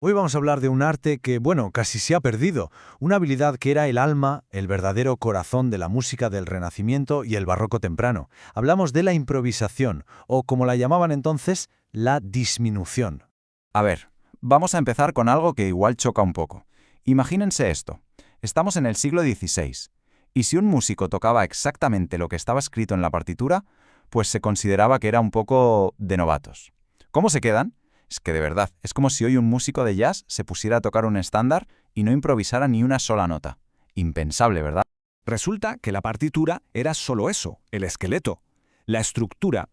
Hoy vamos a hablar de un arte que, bueno, casi se ha perdido, una habilidad que era el alma, el verdadero corazón de la música del Renacimiento y el Barroco temprano. Hablamos de la improvisación, o como la llamaban entonces, la disminución. A ver, vamos a empezar con algo que igual choca un poco. Imagínense esto. Estamos en el siglo XVI, y si un músico tocaba exactamente lo que estaba escrito en la partitura, pues se consideraba que era un poco de novatos. ¿Cómo se quedan? Es que de verdad, es como si hoy un músico de jazz se pusiera a tocar un estándar y no improvisara ni una sola nota. Impensable, ¿verdad? Resulta que la partitura era solo eso, el esqueleto, la estructura,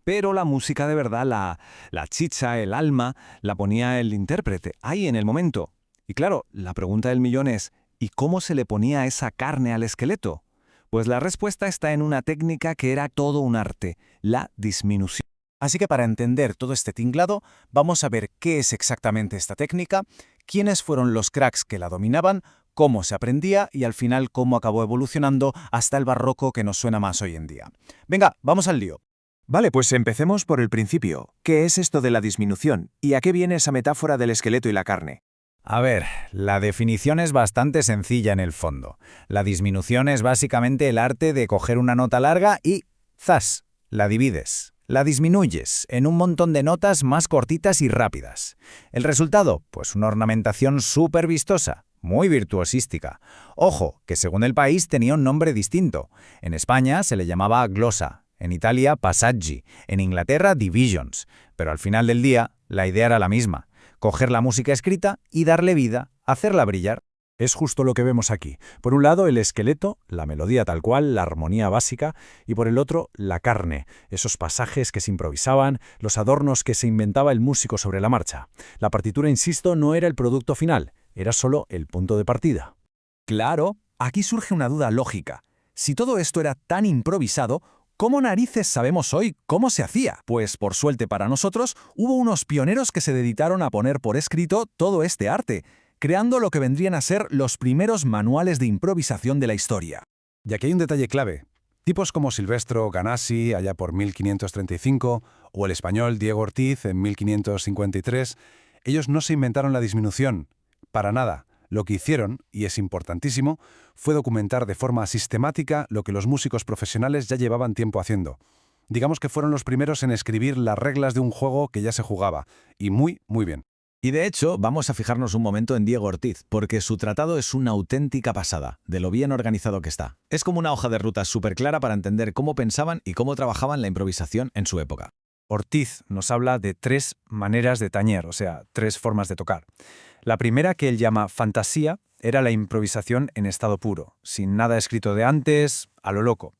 pero la música de verdad, la chicha, el alma, la ponía el intérprete, ahí en el momento. Y claro, la pregunta del millón es, ¿y cómo se le ponía esa carne al esqueleto? Pues la respuesta está en una técnica que era todo un arte, la disminución. Así que para entender todo este tinglado, vamos a ver qué es exactamente esta técnica, quiénes fueron los cracks que la dominaban, cómo se aprendía y al final cómo acabó evolucionando hasta el barroco que nos suena más hoy en día. Venga, vamos al lío. Vale, pues empecemos por el principio. ¿Qué es esto de la disminución? ¿Y a qué viene esa metáfora del esqueleto y la carne? A ver, la definición es bastante sencilla en el fondo. La disminución es básicamente el arte de coger una nota larga y ¡zas!, la divides. La disminuyes en un montón de notas más cortitas y rápidas. ¿El resultado? Pues una ornamentación súper vistosa, muy virtuosística. Ojo, que según el país tenía un nombre distinto. En España se le llamaba glosa, en Italia passaggi, en Inglaterra divisions. Pero al final del día, la idea era la misma. Coger la música escrita y darle vida, hacerla brillar. Es justo lo que vemos aquí. Por un lado, el esqueleto, la melodía tal cual, la armonía básica, y por el otro, la carne, esos pasajes que se improvisaban, los adornos que se inventaba el músico sobre la marcha. La partitura, insisto, no era el producto final, era solo el punto de partida. Claro, aquí surge una duda lógica. Si todo esto era tan improvisado, ¿cómo narices sabemos hoy cómo se hacía? Pues por suerte para nosotros, hubo unos pioneros que se dedicaron a poner por escrito todo este arte, creando lo que vendrían a ser los primeros manuales de improvisación de la historia. Y aquí hay un detalle clave. Tipos como Silvestro Ganassi, allá por 1535, o el español Diego Ortiz en 1553, ellos no se inventaron la disminución. Para nada. Lo que hicieron, y es importantísimo, fue documentar de forma sistemática lo que los músicos profesionales ya llevaban tiempo haciendo. Digamos que fueron los primeros en escribir las reglas de un juego que ya se jugaba, y muy bien. Y de hecho, vamos a fijarnos un momento en Diego Ortiz, porque su tratado es una auténtica pasada, de lo bien organizado que está. Es como una hoja de ruta súper clara para entender cómo pensaban y cómo trabajaban la improvisación en su época. Ortiz nos habla de 3 maneras de tañer, o sea, 3 formas de tocar. La primera, que él llama fantasía, era la improvisación en estado puro, sin nada escrito de antes, a lo loco.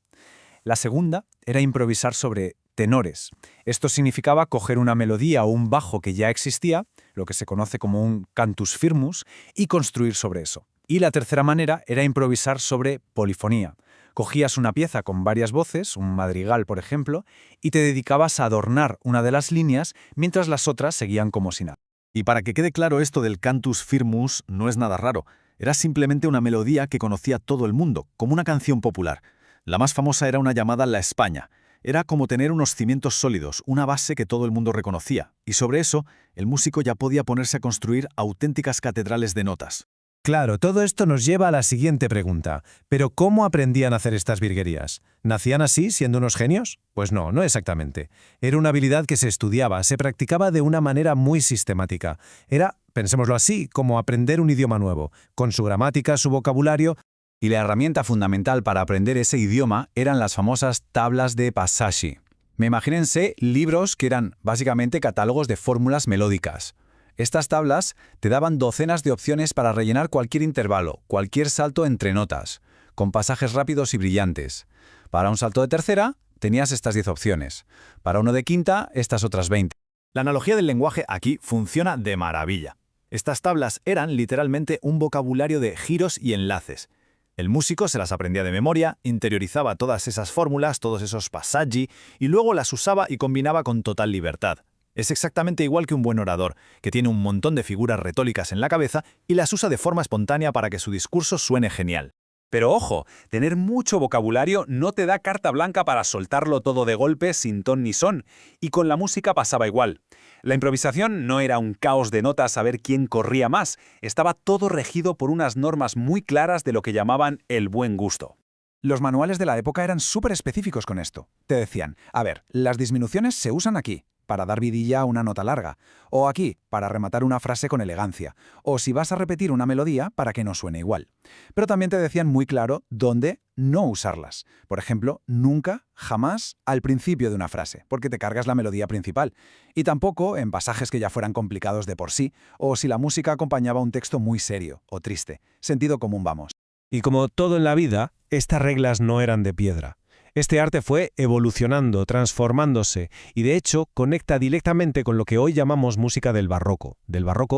La segunda era improvisar sobre tenores. Esto significaba coger una melodía o un bajo que ya existía, lo que se conoce como un cantus firmus, y construir sobre eso. Y la tercera manera era improvisar sobre polifonía. Cogías una pieza con varias voces, un madrigal por ejemplo, y te dedicabas a adornar una de las líneas mientras las otras seguían como si nada. Y para que quede claro, esto del cantus firmus no es nada raro. Era simplemente una melodía que conocía todo el mundo, como una canción popular. La más famosa era una llamada La España. Era como tener unos cimientos sólidos, una base que todo el mundo reconocía. Y sobre eso, el músico ya podía ponerse a construir auténticas catedrales de notas. Claro, todo esto nos lleva a la siguiente pregunta. ¿Pero cómo aprendían a hacer estas virguerías? ¿Nacían así, siendo unos genios? Pues no, no exactamente. Era una habilidad que se estudiaba, se practicaba de una manera muy sistemática. Era, pensémoslo así, como aprender un idioma nuevo, con su gramática, su vocabulario. Y la herramienta fundamental para aprender ese idioma eran las famosas tablas de passaggi. Imagínense libros que eran básicamente catálogos de fórmulas melódicas. Estas tablas te daban docenas de opciones para rellenar cualquier intervalo, cualquier salto entre notas, con pasajes rápidos y brillantes. Para un salto de tercera, tenías estas 10 opciones. Para uno de quinta, estas otras 20. La analogía del lenguaje aquí funciona de maravilla. Estas tablas eran literalmente un vocabulario de giros y enlaces. El músico se las aprendía de memoria, interiorizaba todas esas fórmulas, todos esos passaggi, y luego las usaba y combinaba con total libertad. Es exactamente igual que un buen orador, que tiene un montón de figuras retóricas en la cabeza y las usa de forma espontánea para que su discurso suene genial. Pero ojo, tener mucho vocabulario no te da carta blanca para soltarlo todo de golpe sin ton ni son, y con la música pasaba igual. La improvisación no era un caos de notas a ver quién corría más, estaba todo regido por unas normas muy claras de lo que llamaban el buen gusto. Los manuales de la época eran súper específicos con esto. Te decían, a ver, las disminuciones se usan aquí, para dar vidilla a una nota larga, o aquí, para rematar una frase con elegancia, o si vas a repetir una melodía para que no suene igual. Pero también te decían muy claro dónde no usarlas. Por ejemplo, nunca, jamás, al principio de una frase, porque te cargas la melodía principal. Y tampoco en pasajes que ya fueran complicados de por sí, o si la música acompañaba un texto muy serio o triste. Sentido común, vamos. Y como todo en la vida, estas reglas no eran de piedra. Este arte fue evolucionando, transformándose, y de hecho conecta directamente con lo que hoy llamamos música del barroco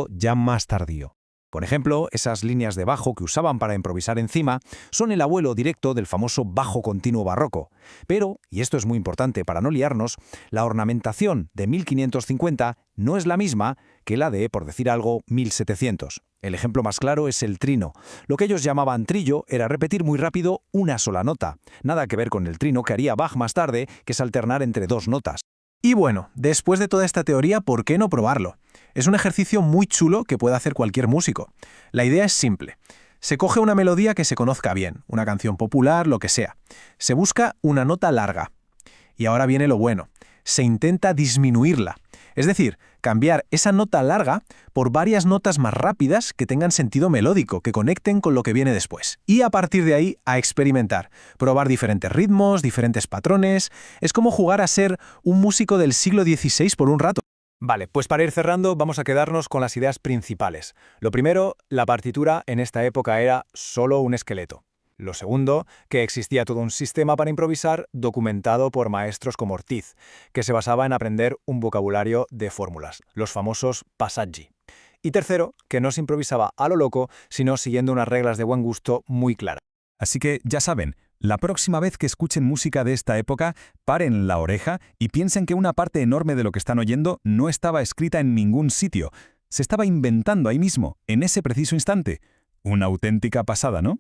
ya más tardío. Por ejemplo, esas líneas de bajo que usaban para improvisar encima son el abuelo directo del famoso bajo continuo barroco. Pero, y esto es muy importante para no liarnos, la ornamentación de 1550 no es la misma que la de, por decir algo, 1700. El ejemplo más claro es el trino. Lo que ellos llamaban trillo era repetir muy rápido una sola nota. Nada que ver con el trino que haría Bach más tarde, que es alternar entre dos notas. Y bueno, después de toda esta teoría, ¿por qué no probarlo? Es un ejercicio muy chulo que puede hacer cualquier músico. La idea es simple. Se coge una melodía que se conozca bien, una canción popular, lo que sea. Se busca una nota larga. Y ahora viene lo bueno. Se intenta disminuirla. Es decir, cambiar esa nota larga por varias notas más rápidas que tengan sentido melódico, que conecten con lo que viene después. Y a partir de ahí, a experimentar, probar diferentes ritmos, diferentes patrones. Es como jugar a ser un músico del siglo XVI por un rato. Vale, pues para ir cerrando vamos a quedarnos con las ideas principales. Lo primero, la partitura en esta época era solo un esqueleto. Lo segundo, que existía todo un sistema para improvisar documentado por maestros como Ortiz, que se basaba en aprender un vocabulario de fórmulas, los famosos passaggi. Y tercero, que no se improvisaba a lo loco, sino siguiendo unas reglas de buen gusto muy claras. Así que, ya saben, la próxima vez que escuchen música de esta época, paren la oreja y piensen que una parte enorme de lo que están oyendo no estaba escrita en ningún sitio. Se estaba inventando ahí mismo, en ese preciso instante. Una auténtica pasada, ¿no?